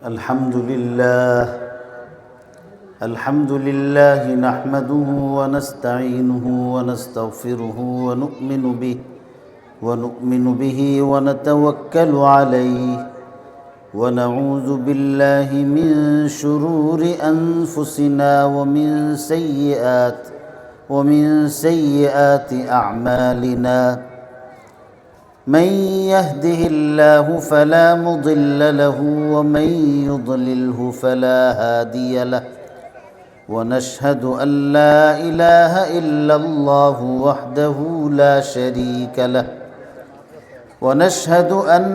الحمد لله نحمده ونستعينه ونستغفره ونؤمن به ونتوكل عليه ونعوذ بالله من شرور أنفسنا ومن سيئات أعمالنا. من يهده الله فلا مضل له ومن يضلله فلا هادي له، ونشهد أن لا إله إلا الله وحده لا شريك له، ونشهد أن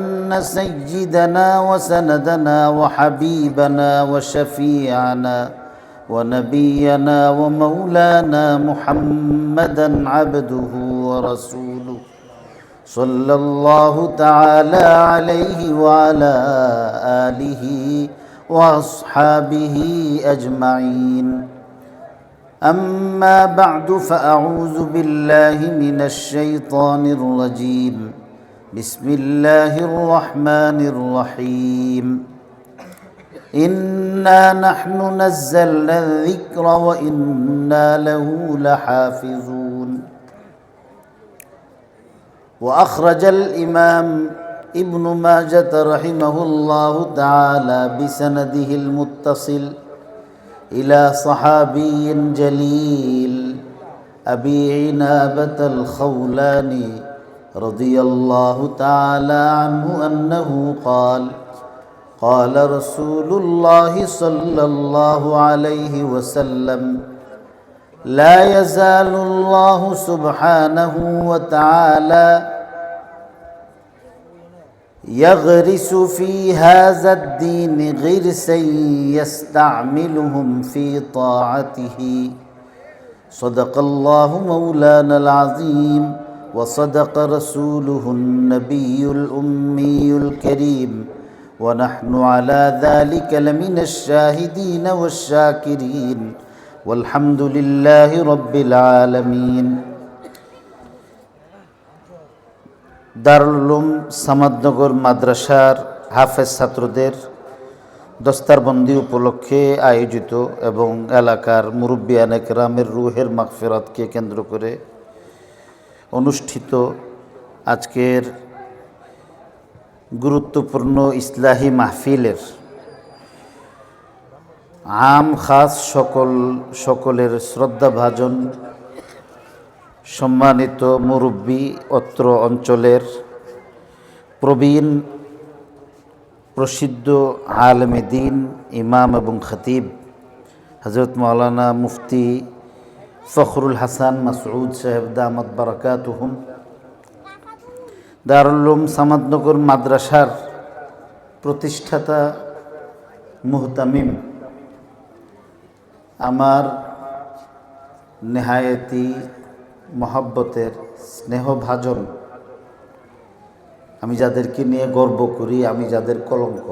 سيدنا وسندنا وحبيبنا وشفيعنا ونبينا ومولانا محمدا عبده ورسوله صلى الله تعالى عليه وعلى آله وأصحابه أجمعين. أما بعد فأعوذ بالله من الشيطان الرجيم. بسم الله الرحمن الرحيم. إنا نحن نزلنا الذكر وإنا له لحافظون. وأخرج الإمام ابن ماجة رحمه الله تعالى بسنده المتصل إلى صحابي جليل أبي عنابة الخولاني رضي الله تعالى عنه أنه قال: قال رسول الله صلى الله عليه وسلم: لا يزال الله سبحانه وتعالى يغرس في هذا الدين غرسا يستعملهم في طاعته. صدق الله مولانا العظيم وصدق رسوله النبي الأمي الكريم، ونحن على ذلك لمن الشاهدين والشاكرين والحمد لله رب العالمين. দারুল উলুম সামাদনগর মাদ্রাসার হাফেজ ছাত্রদের দস্তারবন্দি উপলক্ষে আয়োজিত এবং এলাকার মুরব্বিয়ানে কেরামের রুহের মাগফিরাতকে কেন্দ্র করে অনুষ্ঠিত আজকের গুরুত্বপূর্ণ ইসলাহি মাহফিলের আম খাস সকলের শ্রদ্ধাভাজন সম্মানিত মুরব্বী, অত্র অঞ্চলের প্রবীণ প্রসিদ্ধ আলেমে দ্বীন, ইমাম এবং খতিব হযরত মাওলানা মুফতি ফখরুল হাসান মাসউদ সাহেব দামাত বারাকাতুহুম, দারুল উলুম সামাদনগর মাদ্রাসার প্রতিষ্ঠাতা মুহতামিম, আমার নেহায়েতি মহব্বতের স্নেহভাজন, আমি যাদেরকে নিয়ে গর্ব করি, আমি যাদের কলঙ্ক,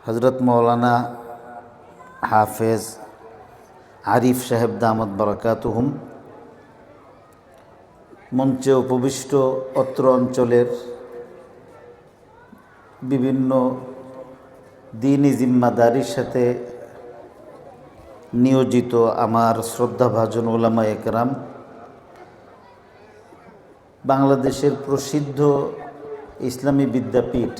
হযরত মাওলানা হাফেজ আরিফ সাহেব দামাত বারাকাতুহুম, মঞ্চে উপবিষ্ট অত্র অঞ্চলের বিভিন্ন দ্বীনি জিম্মাদারির সাথে নিয়োজিত আমার শ্রদ্ধাভাজন উলামায়ে কেরাম, বাংলাদেশের প্রসিদ্ধ ইসলামী বিদ্যাপীঠ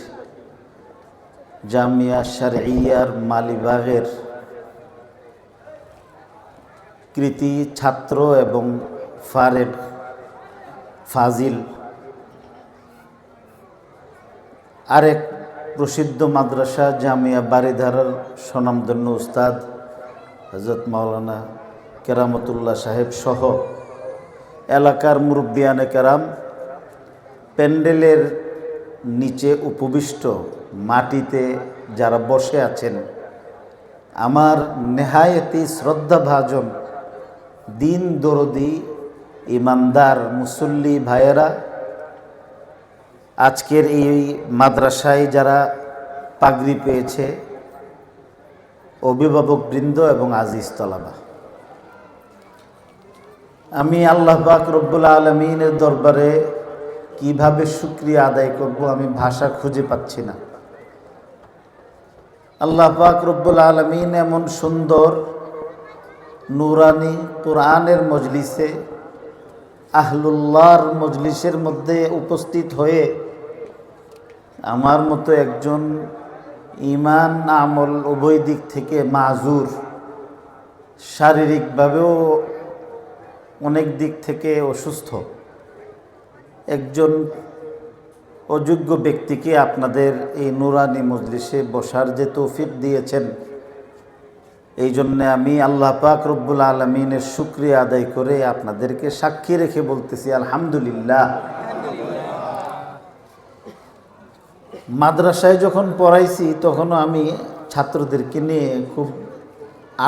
জামিয়া শারঈয়ার মালিবাগের কৃতি ছাত্র এবং ফারেক ফাজিল আরেক প্রসিদ্ধ মাদ্রাসা জামিয়া বারিধারার স্বনামধন্য উস্তাদ হযরত মাওলানা কেরামতুল্লাহ সাহেব সহ এলাকার মুরব্বিয়ানে কেরাম, প্যান্ডেলের নিচে উপবিষ্ট মাটিতে যারা বসে আছেন, আমার নেহায়েতি শ্রদ্ধাভাজন দিন দরদি ইমানদার মুসল্লি ভাইয়েরা, আজকের এই মাদ্রাসায় যারা পাগড়ি পেয়েছে, অভিভাবকবৃন্দ এবং আজিজ তলাবা, আমি আল্লাহ পাক রব্বুল আলামিনের দরবারে কিভাবে শুকরিয়া আদায় করব আমি ভাষা খুঁজে পাচ্ছি না। আল্লাহ পাক রব্বুল আলামিন এমন সুন্দর নুরানি কোরআনের মজলিসে, আহলুল্লাহর মজলিসের মধ্যে উপস্থিত হয়ে আমার মতো একজন ঈমান আমল উভয় দিক থেকে মাযুর, শারীরিকভাবেও অনেক দিক থেকে অসুস্থ একজন অযোগ্য ব্যক্তিকে আপনাদের এই নুরানি মজলিসে বসার যে তৌফিক দিয়েছেন, এই জন্যে আমি আল্লাহ পাক রব্বুল আলমিনের শুকরিয়া আদায় করে আপনাদেরকে সাক্ষী রেখে বলতেছি আলহামদুলিল্লাহ। মাদ্রাসায় যখন পড়াইছি তখনও আমি ছাত্রদেরকে নিয়ে খুব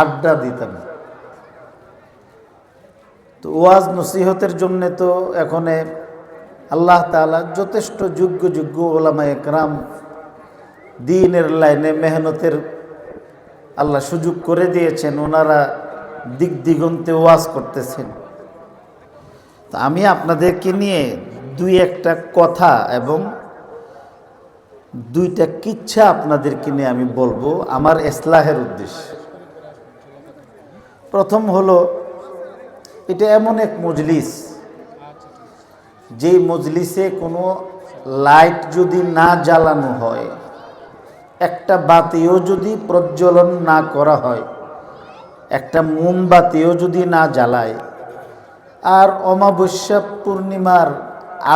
আড্ডা দিতাম। তো ওয়াজ নসিহতের জন্যে তো এখন আল্লাহ তাআলা যথেষ্ট যোগ্য ওলামায়ে কেরাম দ্বীনের লাইনে মেহনতের আল্লাহ সুযোগ করে দিয়েছেন, ওনারা দিক দিগন্তে ওয়াজ করতেছেন। তো আমি আপনাদেরকে নিয়ে দুই একটা কথা এবং দুইটা কিচ্ছা আপনাদেরকে নিয়ে আমি বলবো আমার ইসলাহের উদ্দেশ্যে। প্রথম হলো, এটা এমন এক মজলিস যেই মজলিসে কোনো লাইট যদি না জ্বালানো হয়, একটা বাতিও যদি প্রজ্বলন না করা হয়, একটা মোমবাতিও যদি না জ্বালায়, আর অমাবস্যা পূর্ণিমার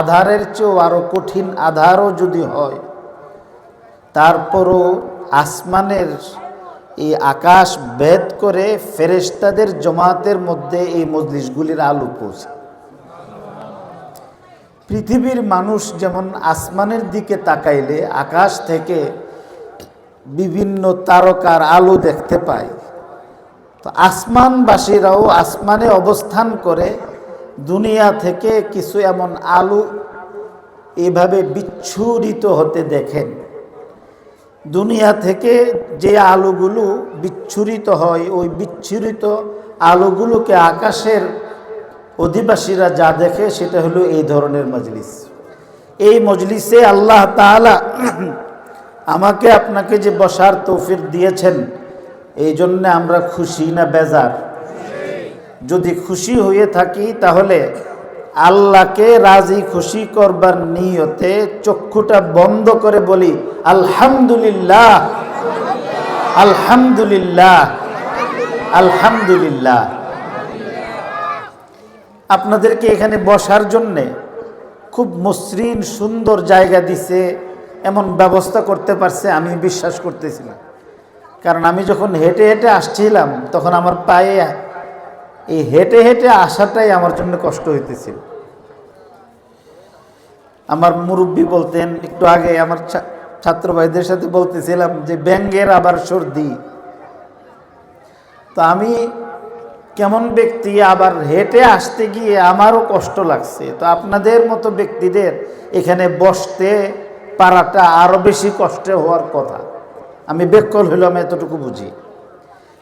আধারের চেয়েও আরও কঠিন আধারও যদি হয়, তারপরও আসমানের এই আকাশ ভেদ করে ফেরেশতাদের জমাতের মধ্যে এই মজলিসগুলির আলো পৌঁছে। পৃথিবীর মানুষ যেমন আসমানের দিকে তাকাইলে আকাশ থেকে বিভিন্ন তারকার আলো দেখতে পায়, তো আসমানবাসীরাও আসমানে অবস্থান করে দুনিয়া থেকে কিছু এমন আলো এভাবে বিচ্ছুরিত হতে দেখেন। দুনিয়া থেকে যে আলোগুলো বিচ্ছুরিত হয়, ওই বিচ্ছুরিত আলোগুলোকে আকাশের অধিবাসীরা যা দেখে সেটা হলো এই ধরনের মজলিস। এই মজলিসে আল্লাহ তাআলা আমাকে আপনাকে যে বসার তৌফিক দিয়েছেন, এই জন্যে আমরা খুশি না বেজার? যদি খুশি হয়ে থাকি তাহলে আল্লাহকে রাজি খুশি করবার নিয়তে চক্ষুটা বন্ধ করে বলি আলহামদুলিল্লাহ, আলহামদুলিল্লাহ, আলহামদুলিল্লাহ। আপনাদেরকে এখানে বসার জন্যে খুব মসৃণ সুন্দর জায়গা দিছে, এমন ব্যবস্থা করতে পারছে আমি বিশ্বাস করতেছি না। কারণ আমি যখন হেঁটে হেঁটে আসছিলাম তখন আমার পায়ে এই হেঁটে হেঁটে আসাটাই আমার জন্য কষ্ট হইতেছিল। আমার মুরব্বী বলতেন, একটু আগে আমার ছাত্র ভাইদের সাথে বলতেছিলাম যে ব্যাঙের আবার সর্দি। তো আমি কেমন ব্যক্তি, আবার হেঁটে আসতে গিয়ে আমারও কষ্ট লাগছে। তো আপনাদের মতো ব্যক্তিদের এখানে বসতে পারাটা আরও বেশি কষ্ট হওয়ার কথা। আমি বেকল হইলাম এতটুকু বুঝি।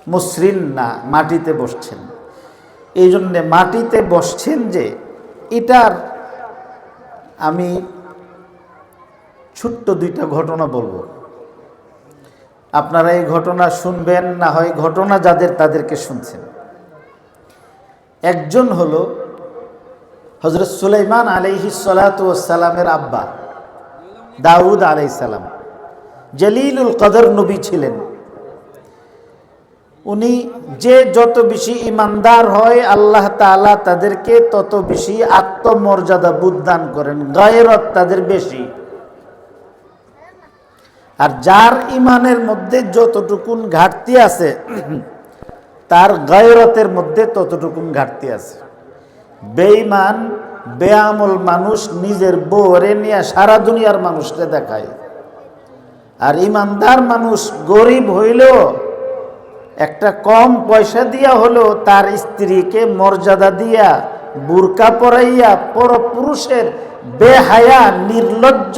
মসৃণ না, মাটিতে বসছেন। এই জন্যে মাটিতে বসছেন যে এটার আমি ছোট্ট দুইটা ঘটনা বলবো, আপনারা এই ঘটনা শুনবেন, না হয় ঘটনা যাদের তাদেরকে শুনছেন। একজন হলো হযরত সুলাইমান আলাইহিস সালাতু ওয়াস সালামের আব্বা দাউদ আলাইহিস সালাম, জলিলুল কদর নবী ছিলেন। উনি যে যত বেশি ইমানদার হয় আল্লাহ তাআলা তাদেরকে তত বেশি আত্মমর্যাদা বুদ্ধ দান করেন, গায়রত তাদের বেশি। আর যার ইমানের মধ্যে যতটুকুন ঘাটতি আছে তার গায়রতের মধ্যে ততটুকুন ঘাটতি আছে। বেঈমান বেআমল মানুষ নিজের বউরে নিয়ে সারা দুনিয়ার মানুষকে দেখায়, আর ইমানদার মানুষ গরিব হইলেও একটা কম পয়সা দিয়া হলো তার স্ত্রীকে মর্যাদা দিয়া বুরকা পরাইয়া পরপুরুষের বেহায়া নির্লজ্জ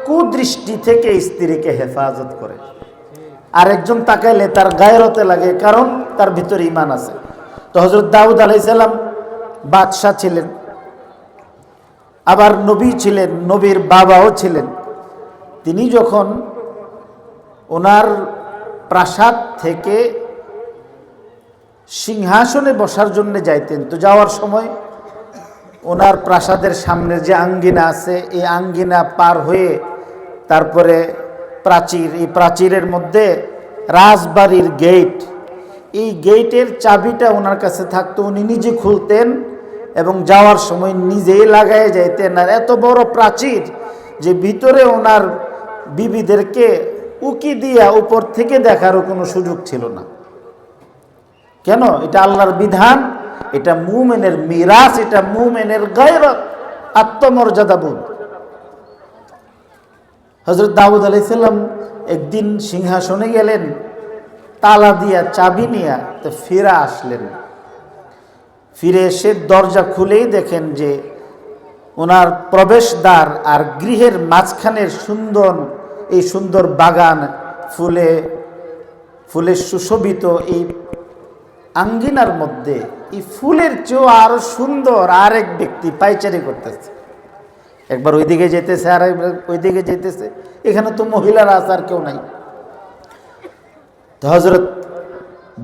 কুদৃষ্টি থেকে স্ত্রীকে হেফাজত করে। আরেকজন তাকাইলে তার গায়রতে লাগে, কারণ তার ভিতরে ঈমান আছে। তো হযরত দাউদ আলাইহিস সালাম বাদশা ছিলেন, আবার নবী ছিলেন, নবীর বাবাও ছিলেন। তিনি যখন ওনার প্রাসাদ থেকে সিংহাসনে বসার জন্য যাইতেন, তো যাওয়ার সময় ওনার প্রাসাদের সামনে যে আঙ্গিনা আছে, এই আঙ্গিনা পার হয়ে তারপরে প্রাচীর, এই প্রাচীরের মধ্যে রাজবাড়ির গেট, এই গেটের চাবিটা ওনার কাছে থাকতো, উনি নিজে খুলতেন এবং যাওয়ার সময় নিজেই লাগাই যাইতেন। আর এত বড় প্রাচীর যে ভিতরে ওনার বিবিদেরকে উকি দিয়া উপর থেকে দেখারও কোনো সুযোগ ছিল না। কেন? এটা আল্লাহর বিধান, এটা মুমিনের মিরাস, এটা মুমিনের গায়রত, আত্মমর্যাদাবোধ। হযরত দাউদ আলাইহিস সালাম একদিন সিংহাসনে গেলেন, তালা দিয়া চাবি নিয়া, তো ফিরে আসলেন। ফিরে এসে দরজা খুলেই দেখেন যে ওনার প্রবেশদ্বার আর গৃহের মাঝখানের এই সুন্দর বাগান, ফুলে সুশোভিত এই আঙ্গিনার মধ্যে এই ফুলের চেয়েও আরো সুন্দর আরেক ব্যক্তি পায়চারি করতেছে। একবার ওইদিকে যেতেছে আর একবার ওইদিকে যেতেছে, এখানে তো মহিলারা আছে আর কেউ নাই। তো হযরত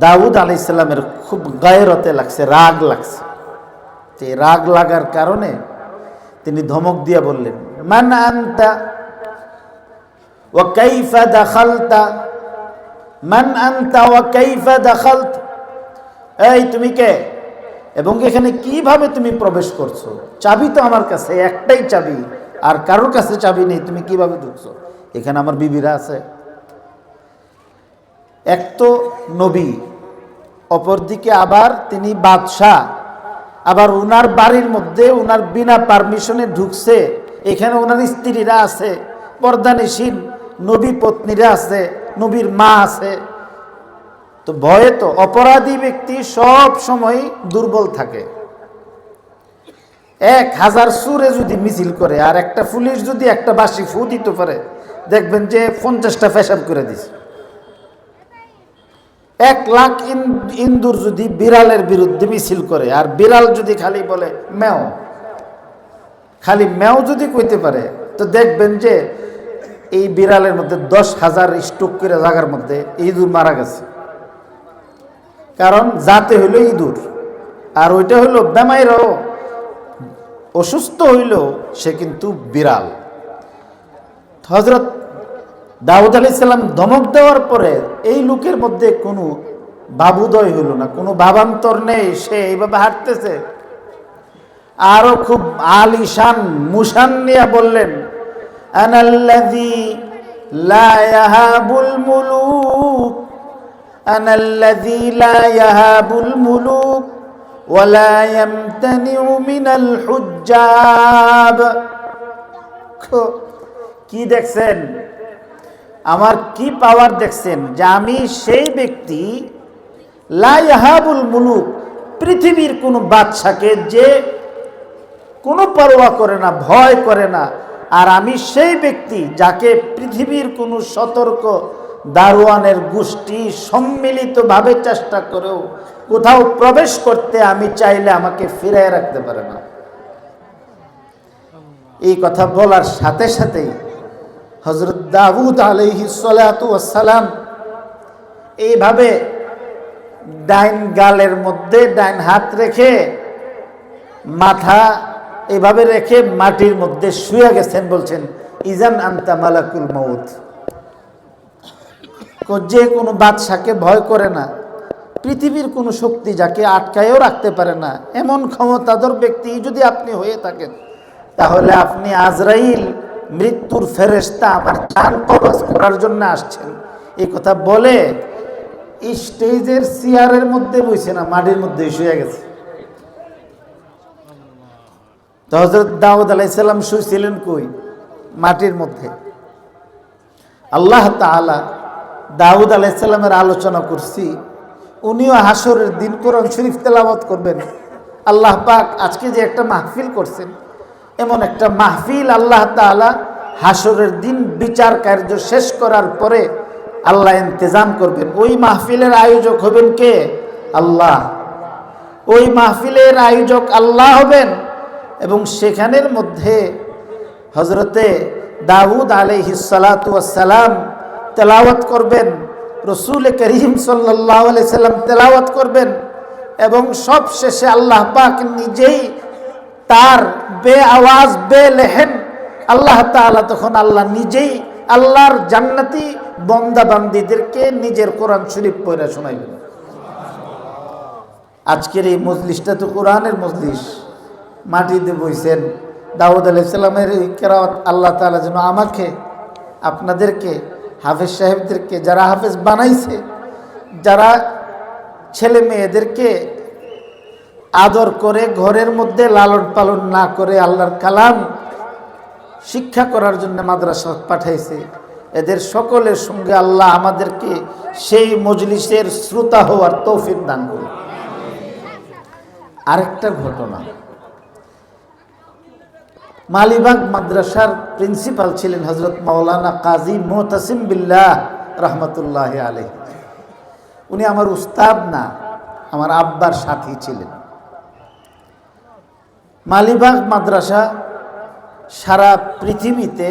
দাউদ আলাইহিস সালামের খুব গায়রতে লাগছে, রাগ লাগছে। এই রাগ লাগার কারণে তিনি ধমক দিয়া বললেন, মান আনতা ওয়া কাইফা দাখালতা, মান আনতা ওয়া কাইফা দাখালতা, এই তুমি কে এবং এখানে কিভাবে তুমি প্রবেশ করছো? চাবি তো আমার কাছে, একটাই চাবি, আর কারোর কাছে চাবি নেই, তুমি কিভাবে ঢুকছো? এখানে আমার বিবিরা আছে। এক তো নবী, অপরদিকে আবার তিনি বাদশাহ, আবার উনার বাড়ির মধ্যে উনার বিনা পারমিশনে ঢুকছে। এখানে ওনার স্ত্রীরা আছে, পর্দানিসীন নবী পত্নীরা আছে, নবীর মা আছে। তো ভয়ে তো অপরাধী ব্যক্তি সব সময় দুর্বল থাকে। 1000 সুরে যদি মিছিল করে আর একটা পুলিশ যদি একটা বাঁশি ফু দিতে পারে, দেখবেন যে 50টা পেশাব করে দিছে। 1 লাখ ইন্দুর যদি বিড়ালের বিরুদ্ধে মিছিল করে আর বিড়াল যদি খালি বলে ম্যাও, খালি ম্যাও যদি কইতে পারে, তো দেখবেন যে এই বিড়ালের মধ্যে 10,000 স্ট্রোক করে জায়গার মধ্যে ইঁদুর মারা গেছে। কারণ জাতে হইল ইঁদুর, আর ওইটা হইল বেমাইরাও অসুস্থ হইল সে কিন্তু বিড়াল। হযরত দাউদ আলাইহিস সালাম ধমক দেওয়ার পরে এই লোকের মধ্যে কোনো বাবুদয় হইল না, কোনো ভাবান্তর নেই, সে এইভাবে হাঁটতেছে। আরো খুব আলিশান মুশান নিয়ে বললেন, আনাল্লাযী লা ইয়াহাবুল মুলুক, আনাল্লাযী লা ইয়াহাবুল মুলুক ওয়া লা ইয়ামতানিউ মিনাল হুজ্জাব। কি দেখছেন? আমার কি পাওয়ার দেখছেন যে আমি সেই ব্যক্তি, লা ইয়াহাবুল মুলুক, পৃথিবীর কোনো বাদশাকে যে কোনো পরোয়া করে না, ভয় করে না। আর আমি সেই ব্যক্তি যাকে পৃথিবীর কোনো সতর্ক দারোয়ানের গোষ্ঠী সম্মিলিতভাবে চেষ্টা করেও কোথাও প্রবেশ করতে আমি চাইলে আমাকে ফিরিয়ে রাখতে পারে না। এই কথা বলার সাথে সাথেই হযরত দাউদ আলাইহিস সালাতু ওয়াস সালাম এইভাবে ডাইন গালের মধ্যে ডাইন হাত রেখে মাথা এইভাবে রেখে মাটির মধ্যে শুয়ে গেছেন, বলছেন ইজান আনতা মালাকুল মউত। যে কোনো বাদশাকে ভয় করে না, পৃথিবীর কোনো শক্তি যাকে আটকায়ও রাখতে পারে না, এমন ক্ষমতাধর ব্যক্তি যদি আপনি হয়ে থাকেন, তাহলে আপনি আজরাইল, মৃত্যুর ফেরেশতা, আমার জান কবজ করার জন্য আসছেন। এই কথা বলে স্টেজের চেয়ারের মধ্যে বসে না, মাটির মধ্যে শুয়ে গেছে। তো হযরত দাউদ আলাইহিস সালাম শুয়েছিলেন কই? মাটির মধ্যে। আল্লাহ তাআলা দাউদ আলাইহিস সালামের আলোচনা করছি, উনিও হাসরের দিন কোরআন শরীফ তেলাওয়াত করবেন। আল্লাহ পাক আজকে যে একটা মাহফিল করছেন, এমন একটা মাহফিল আল্লাহ তাআলা হাসরের দিন বিচার কার্য শেষ করার পরে আল্লাহ ইন্তজাম করবেন। ওই মাহফিলের আয়োজক হবেন কে? আল্লাহ। ওই মাহফিলের আয়োজক আল্লাহ হবেন। এবং সেখানের মধ্যে হজরতে দাউদ আলাইহিস সালাতু ওয়াস সালাম তেলাওয়াত করবেন, রসুল করিম সাল্লাল্লাহু আলাইহি সাল্লাম তেলাওয়াত করবেন, এবং সব শেষে আল্লাহ পাক নিজেই তার বে আওয়াজ বে লেহেন আল্লাহ তাআলা তখন আল্লাহ নিজেই আল্লাহর জান্নাতি বান্দা বান্দীদেরকে নিজের কোরআন শরীফ পড়ে শোনাইবেন। আজকের এই মজলিসটা তো কোরআনের মজলিস, মাটিতে বইছেন। দাউদ আলাইহিস সালামের এই কেরাত আল্লাহ তাআলা যেন আমাকে আপনাদেরকে হাফেজ সাহেবদেরকে যারা হাফেজ বানাইছে, যারা ছেলে মেয়েদেরকে আদর করে ঘরের মধ্যে লালন পালন না করে আল্লাহর কালাম শিক্ষা করার জন্য মাদ্রাসা পাঠাইছে, এদের সকলের সঙ্গে আল্লাহ আমাদেরকে সেই মজলিসের শ্রোতা হওয়ার তৌফিক দান করুন। আরেকটা ঘটনা, মালিবাগ মাদ্রাসার প্রিন্সিপাল ছিলেন হযরত মাওলানা কাজী মুতাসিম বিল্লাহ রহমতুল্লাহ আলাইহি। উনি আমার উস্তাদ না, আমার আব্বার সাথী ছিলেন। মালিবাগ মাদ্রাসা সারা পৃথিবীতে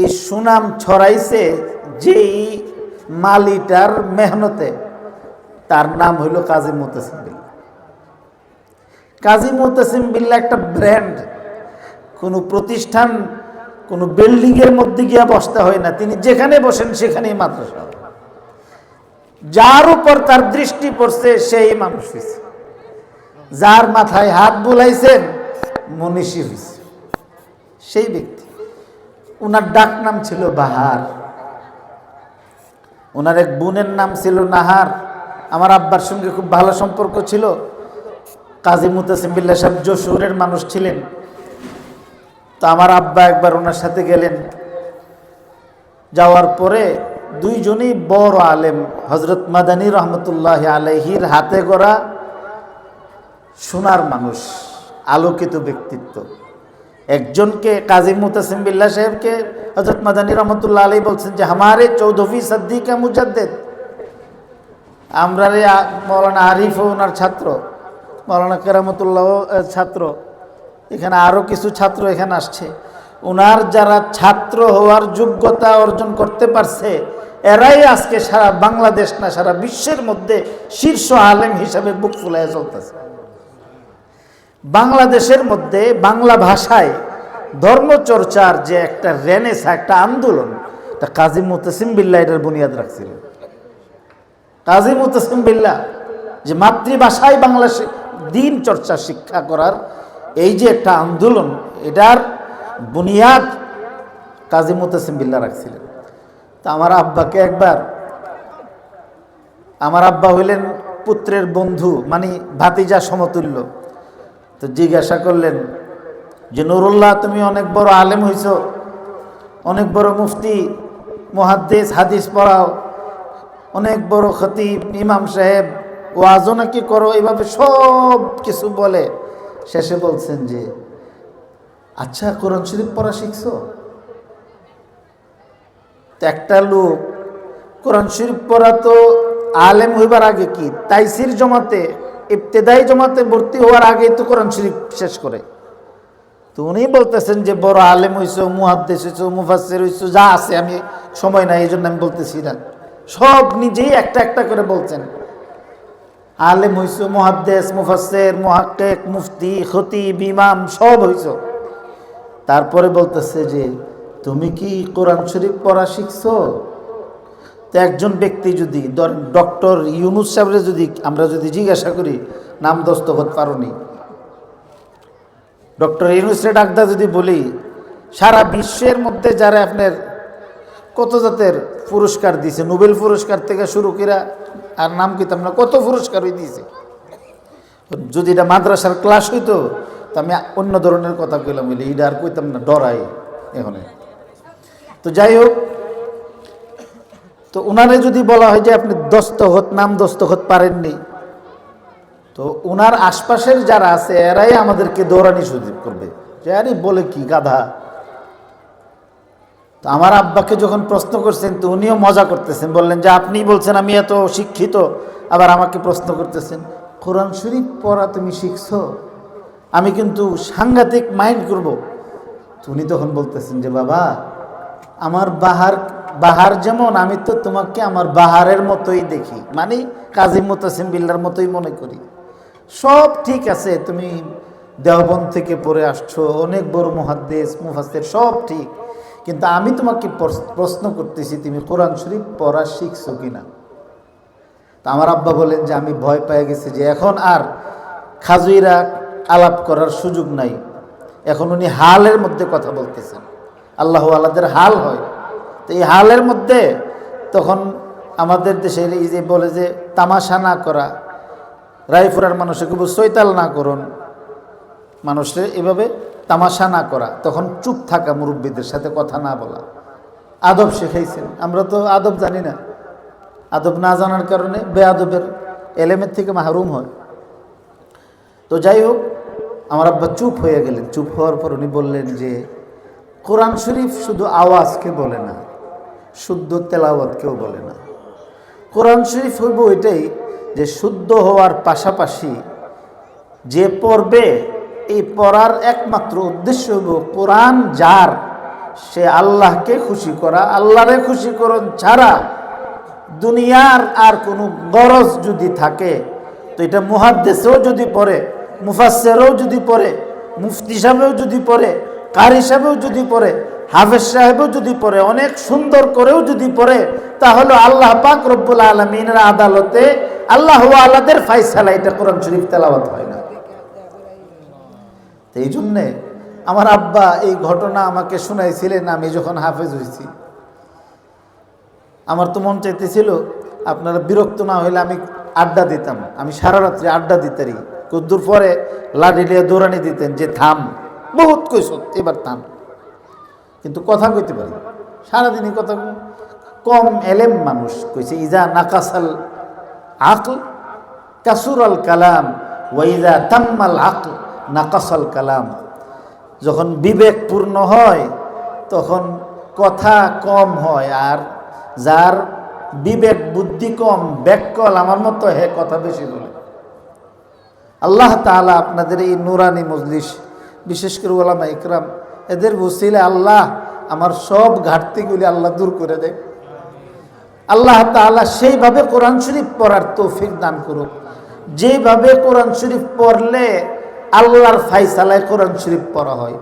এই সুনাম ছড়াইছে যেই মালিটার মেহনতে, তার নাম হইল কাজী মুতাসিম বিল্লাহ। কাজী মুতাসিম বিল্লাহ একটা ব্র্যান্ড, কোনো প্রতিষ্ঠান কোনো বিল্ডিংয়ের মধ্যে গিয়া বসতে হয় না, তিনি যেখানে বসেন সেখানেই মাদ্রাসা। যার উপর তার দৃষ্টি পড়ছে সেই মানুষ হয়েছে, যার মাথায় হাত বুলাইছেন মনীষী হয়েছে সেই ব্যক্তি। ওনার ডাক নাম ছিল বাহার, ওনার এক বোনের নাম ছিল নাহার। আমার আব্বার সঙ্গে খুব ভালো সম্পর্ক ছিল। কাজী মুতাসিম বিল্লাহ সাহেব যশোরের মানুষ ছিলেন, তো আমার আব্বা একবার ওনার সাথে গেলেন। যাওয়ার পরে দুইজনই বড় আলেম, হজরত মাদানী রহমতুল্লাহ আলাইহির হাতে গড়া সোনার মানুষ, আলোকিত ব্যক্তিত্ব। একজনকে কাজী মুতাসিম বিল্লাহ সাহেবকে হজরত মাদানী রহমতুল্লাহ আলাইহি বলছেন যে হামারে 14वीं का মুজাদ্দিদ, আমরা রে মৌলানা আরিফ ওনার ছাত্র, মৌলানা কেরামতুল্লাহ ছাত্র, এখানে আরও কিছু ছাত্র এখানে আসছে। ওনার যারা ছাত্র হওয়ার যোগ্যতা অর্জন করতে পারছে এরাই আজকে সারা বাংলাদেশ না সারা বিশ্বের মধ্যে শীর্ষ আলেম হিসাবে বুক ফুলাইয়া চলতেছে। বাংলাদেশের মধ্যে বাংলা ভাষায় ধর্মচর্চার যে একটা রেনেসা, একটা আন্দোলন, তা কাজী মুতাসিম বিল্লাহ এটার বুনিয়াদ রাখছিল। কাজী মুতাসিম বিল্লাহ যে মাতৃভাষায় বাংলাদেশে দিন চর্চা শিক্ষা করার এই যে একটা আন্দোলন, এটার বুনিয়াদ কাজী মুতাসিম বিল্লাহ রাখছিলেন। তা আমার আব্বাকে একবার, আমার আব্বা হইলেন পুত্রের বন্ধু, মানে ভাতিজা সমতুল্য, তো জিজ্ঞাসা করলেন যে নুরুল্লাহ তুমি অনেক বড় আলেম হইছ, অনেক বড় মুফতি, মুহাদ্দিস, হাদিস পড়াও, অনেক বড় খতিব, ইমাম সাহেব, ওয়াজও নাকি করো, এইভাবে সব কিছু বলে শেষে বলছেন যে আচ্ছা কোরআন শরীফ পড়া শিখছো? তো একটা লোক কোরআন শরীফ পড়া তো আলেম হইবার আগে কি তাইসির জমাতে, ইবতেদাই জমাতে ভর্তি হওয়ার আগেই তো কোরআন শরীফ শেষ করে। তো উনি বলতেছেন যে বড় আলেম হইছো, মুহাদ্দিস হইছো, মুফাসসির হইছো, যা আছে, আমি সময় নাই এই জন্য আমি বলতেছি না, সব নিজেই একটা একটা করে বলছেন। আলেম হইছো, মুহাদ্দিস, মুফাসসির, মুহাক্কিক, মুফতি, খতিব, ইমাম সব হইছো। তারপরে বলতেছে যে তুমি কি কোরআন শরীফ পড়া শিখছো? তো একজন ব্যক্তি যদি ডক্টর ইউনুস সাহেবরে যদি আমরা যদি জিজ্ঞাসা করি নাম দস্তখত পারোনি, ডক্টর ইউনুসরে ডাকদা যদি বলি সারা বিশ্বের মধ্যে যারা আপনার কত জাতের পুরস্কার দিয়েছে, নোবেল পুরস্কার থেকে শুরু করে আর নাম কিতাম না কত পুরস্কারই দিয়েছে, যদি এটা মাদ্রাসার ক্লাস হইতো তো আমি অন্য ধরনের কথা কইলাম, বলি এটা আর কইতাম না, ডরাই এখন। তো যাই হোক, তো ওনারে যদি বলা হয় যে আপনি দস্তখত, নাম দস্তখত পারেননি, তো ওনার আশপাশের যারা আছে এরাই আমাদেরকে দৌড়ানি সুযোগ করবে যে আরে বলে কি গাধা। তো আমার আব্বাকে যখন প্রশ্ন করছেন তো উনিও মজা করতেছেন, বললেন যে আপনি বলছেন আমি এত শিক্ষিত, আবার আমাকে প্রশ্ন করতেছেন কোরআন শরীফ পড়া তুমি শিখছো? আমি কিন্তু সাংঘাতিক মাইন্ড করব। তো উনি তখন বলতেছেন যে বাবা, আমার বাহার যেমন, আমি তো তোমাকে আমার বাহারের মতোই দেখি, মানে কাজী মুতাসিম বিল্লার মতোই মনে করি। সব ঠিক আছে, তুমি দেওবন্দ থেকে পড়ে আসছো, অনেক বড় মুহাদ্দিস মুফাসসির, সব ঠিক, কিন্তু আমি তোমাকে প্রশ্ন করতেছি তুমি কোরআন শরীফ পড়া শিখছো কিনা। তা আমার আব্বা বলেন যে আমি ভয় পেয়ে গেছি যে এখন আর খাজুইরা আলাপ করার সুযোগ নাই, এখন উনি হালের মধ্যে কথা বলতেছেন। আল্লাহ আল্লাহদের হাল হয়, তো এই হালের মধ্যে তখন আমাদের দেশের এই যে বলে যে তামাশা না করা, রায়পুরার মানুষে খুব চৈতাল না করুন, মানুষের এভাবে তামাশা না করা, তখন চুপ থাকা, মুরব্বীদের সাথে কথা না বলা, আদব শিখাইছেন। আমরা তো আদব জানি না, আদব না জানার কারণে বেআদবের এলেমের থেকে মাহরুম হয়। তো যাই হোক, আমার আব্বা চুপ হয়ে গেলেন। চুপ হওয়ার পর উনি বললেন যে কোরআন শরীফ শুধু আওয়াজকে বলে না, শুদ্ধ তেলাওয়াতকেও বলে না। কোরআন শরীফ হইব এটাই যে শুদ্ধ হওয়ার পাশাপাশি যে পড়বে, এই পড়ার একমাত্র উদ্দেশ্য হইব কোরআন যার, সে আল্লাহকে খুশি করা, আল্লাহরে খুশি করণ ছাড়া দুনিয়ার আর কোনো গরজ যদি থাকে, তো এটা মুহাদ্দিসও যদি পড়ে, মুফাসসিরও যদি পড়ে, মুফতি সাহেবও যদি পড়ে, কারি সাহেবও যদি পড়ে, হাফেজ সাহেবও যদি পড়ে, অনেক সুন্দর করেও যদি পড়ে, তাহলে আল্লাহ পাক রব্বুল আলামিনের আদালতে আল্লাহ আল্লাহদের ফায়সালা, এটা কোরআন শরীফ তেলাওয়াত হয় না। এই জন্যে আমার আব্বা এই ঘটনা আমাকে শোনাইছিলেন আমি যখন হাফেজ হয়েছি। আমার তো মন চাইতেছিল আপনারা বিরক্ত না হইলে আমি আড্ডা দিতাম, আমি সারা রাত্রি আড্ডা দিতারি। কদ্দুর পরে লাঠি দিয়ে দৌড়ানি দিতেন যে থাম, বহুত কইস এবার থাম, কিন্তু কথা কইতে পারি সারাদিনই কথা কম। এলেম মানুষ কইছে ইজা নাকাসাল আকল কাসুরাল কালাম ওয়াইজা তাম্মাল আকল নাকাসাল কালাম। যখন বিবেক পূর্ণ হয় তখন কথা কম হয়, আর যার বিবেক বুদ্ধি কম, ব্যাককল আমার মতো, হে কথা বেশি বলে। আল্লাহ তাআলা আপনাদের এই নুরানি মজলিস, বিশেষ করে ওলামা ইকরাম, এদের ওসিলে আল্লাহ আমার সব ঘাটতিগুলি আল্লাহ দূর করে দেয়। আল্লাহ তাআলা সেইভাবে কোরআন শরীফ পড়ার তৌফিক দান করুক, যেভাবে কোরআন শরীফ পড়লে আল্লাহর ফায়সালায় কোরআন শরীফ পড়া হয়,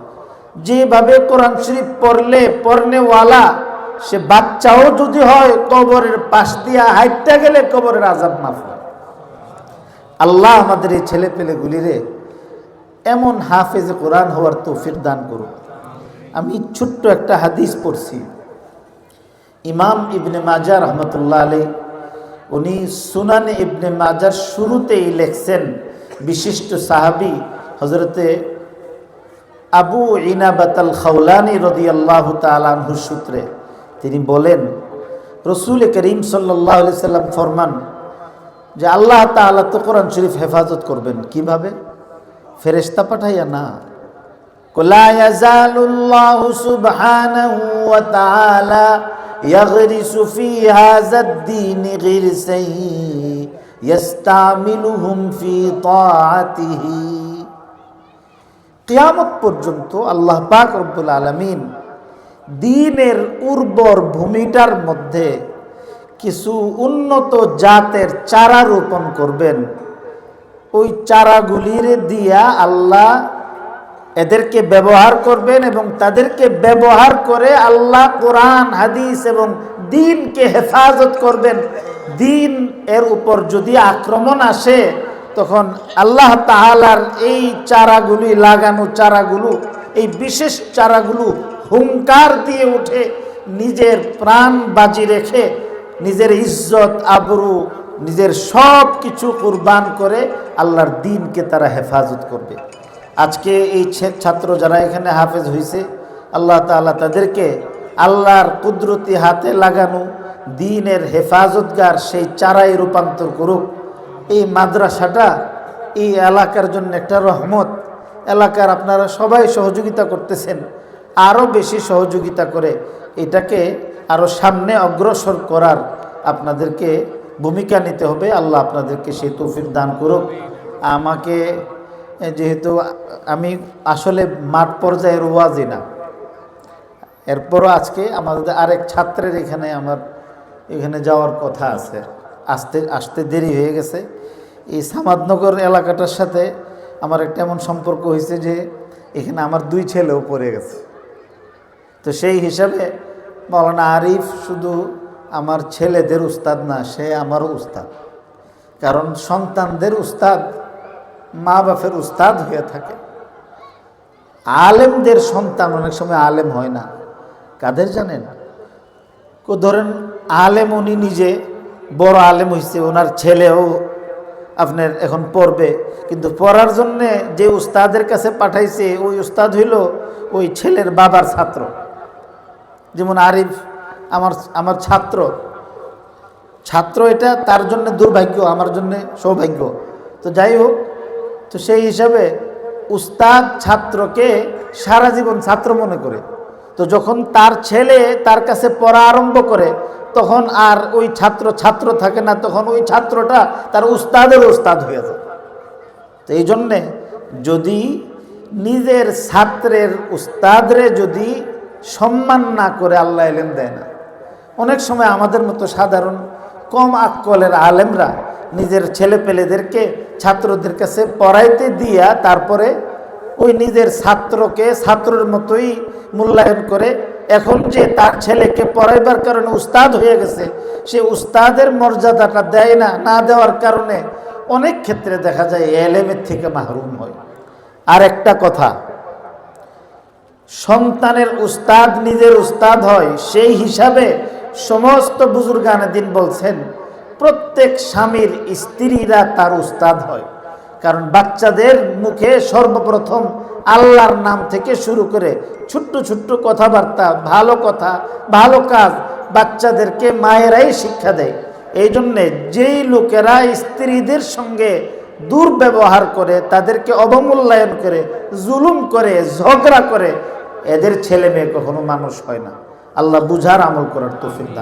যেভাবে কোরআন শরীফ পড়লে পড়নেওয়ালা সে বাচ্চাও যদি হয় কবরের পাশ দিয়া হাইটটা গেলে কবরের আযাব মাফ হয়। আল্লাহ আমাদের এই ছেলে পেলেগুলিরে এমন হাফেজে কোরআন হওয়ার তৌফিক দান করুক। আমি ছোট্ট একটা হাদিস পড়ছি, ইমাম ইবনে মাজাহ রহমতুল্লাহ আলাইহি, উনি সুনানে ইবনে মাজার শুরুতেই লেখছেন, বিশিষ্ট সাহাবী হযরতে আবু ইনাবাতাল খাওলানী রাদিয়াল্লাহু তাআলা আনহু সূত্রে তিনি বলেন, রাসূল করিম সাল্লাল্লাহু আলাইহি সাল্লাম ফরমান যে আল্লাহ তাআলা তো কোরআন শরীফ হেফাজত করবেন কিভাবে? ফেরেশতা পাঠাইয়া না। লা ইয়াজালুল্লাহু সুবহানাহু ওয়া তাআলা ইয়াগরিসু ফি হাযাদ-দীন গিরসাই ইস্তামিলুহুম ফি তাআতিহি। কিয়ামত পর্যন্ত আল্লাহ পাক রব্বুল আলামিন দ্বীনের উর্বর ভূমিটার মধ্যে কিছু উন্নত জাতের চারা রোপণ করবেন। ওই চারাগুলির দিয়া আল্লাহ এদেরকে ব্যবহার করবেন এবং তাদেরকে ব্যবহার করে আল্লাহ কোরআন হাদিস এবং দ্বীনকে হেফাজত করবেন। দ্বীন এর উপর যদি আক্রমণ আসে তখন আল্লাহ তাআলার এই চারাগুলি, লাগানো চারাগুলো, এই বিশেষ চারাগুলো হুঙ্কার দিয়ে উঠে নিজের প্রাণ বাজি রেখে নিজের ইজ্জত আবরু নিজের সব কিছু কুরবান করে আল্লাহর দ্বীনকে তারা হেফাজত করবে। আজকে এই ছাত্র যারা এখানে হাফেজ হয়েছে, আল্লাহ তাআলা তাদেরকে আল্লাহর কুদরতি হাতে লাগানো দ্বীনের হেফাজতগার সেই চারাই রূপান্তর করুক। এই মাদ্রাসাটা এই এলাকার জন্য একটা রহমত। এলাকার আপনারা সবাই সহযোগিতা করতেছেন, আরও বেশি সহযোগিতা করে এটাকে আরও সামনে অগ্রসর করার আপনাদেরকে ভূমিকা নিতে হবে। আল্লাহ আপনাদেরকে সেই তৌফিক দান করুক। আমাকে যেহেতু আমি আসলে মাঠ পর্যায়ের ওয়াজি না, এরপরও আজকে আমাদের আরেক ছাত্রের এখানে যাওয়ার কথা আছে, আসতে দেরি হয়ে গেছে। এই সামাদনগর এলাকাটার সাথে আমার একটা এমন সম্পর্ক হয়েছে যে এখানে আমার 2 ছেলেও পড়ে গেছে। তো সেই হিসাবে মাওলানা আরিফ শুধু আমার ছেলেদের উস্তাদ না, সে আমারও উস্তাদ। কারণ সন্তানদের উস্তাদ মা বাপের উস্তাদ হয়ে থাকে। আলেমদের সন্তান অনেক সময় আলেম হয় না। কাদের জানেন? ধরেন আলেম, উনি নিজে বড় আলেম হয়েছে, ওনার ছেলেও আপনার এখন পড়বে, কিন্তু পড়ার জন্যে যে উস্তাদের কাছে পাঠাইছে ওই উস্তাদ হইল ওই ছেলের বাবার ছাত্র। যেমন আরিফ আমার ছাত্র, এটা তার জন্য দুর্ভাগ্য, আমার জন্য সৌভাগ্য। তো যাই হোক, তো সেই হিসাবে উস্তাদ ছাত্রকে সারা জীবন ছাত্র মনে করে। তো যখন তার ছেলে তার কাছে পড়া আরম্ভ করে তখন আর ওই ছাত্র থাকে না, তখন ওই ছাত্রটা তার উস্তাদের উস্তাদ হয়ে যায়। তো এই জন্যে যদি নিজের ছাত্রের উস্তাদরে যদি সম্মান না করে আল্লাহ এলেম দেয় না। অনেক সময় আমাদের মতো সাধারণ কম আক্কলের আলেমরা নিজের ছেলেপেলেদেরকে ছাত্রদের কাছে পড়াইতে দিয়া তারপরে ওই নিজের ছাত্রকে ছাত্রের মতোই মূল্যায়ন করে। এখন যে তার ছেলেকে পড়াইবার কারণে উস্তাদ হয়ে গেছে, সে উস্তাদের মর্যাদাটা দেয় না, না দেওয়ার কারণে অনেক ক্ষেত্রে দেখা যায় এলেমের থেকে মাহরুম হয়। আর একটা কথা, সন্তানের উস্তাদ নিজের উস্তাদ হয়, সেই হিসাবে সমস্ত বুজুর্গানে দিন বলছেন প্রত্যেক স্বামীর স্ত্রীরা তার উস্তাদ হয়। কারণ বাচ্চাদের মুখে সর্বপ্রথম আল্লাহর নাম থেকে শুরু করে ছোট্ট ছোট্ট কথাবার্তা, ভালো কথা, ভালো কাজ বাচ্চাদেরকে মায়েরাই শিক্ষা দেয়। এই জন্যে যেই লোকেরা স্ত্রীদের সঙ্গে দুর্ব্যবহার করে, তাদেরকে অবমূল্যায়ন করে, জুলুম করে, ঝগড়া করে, এদের ছেলে মেয়ে কখনো মানুষ হয় না। আল্লাহ বুঝার আমল করার তৌফিক দান।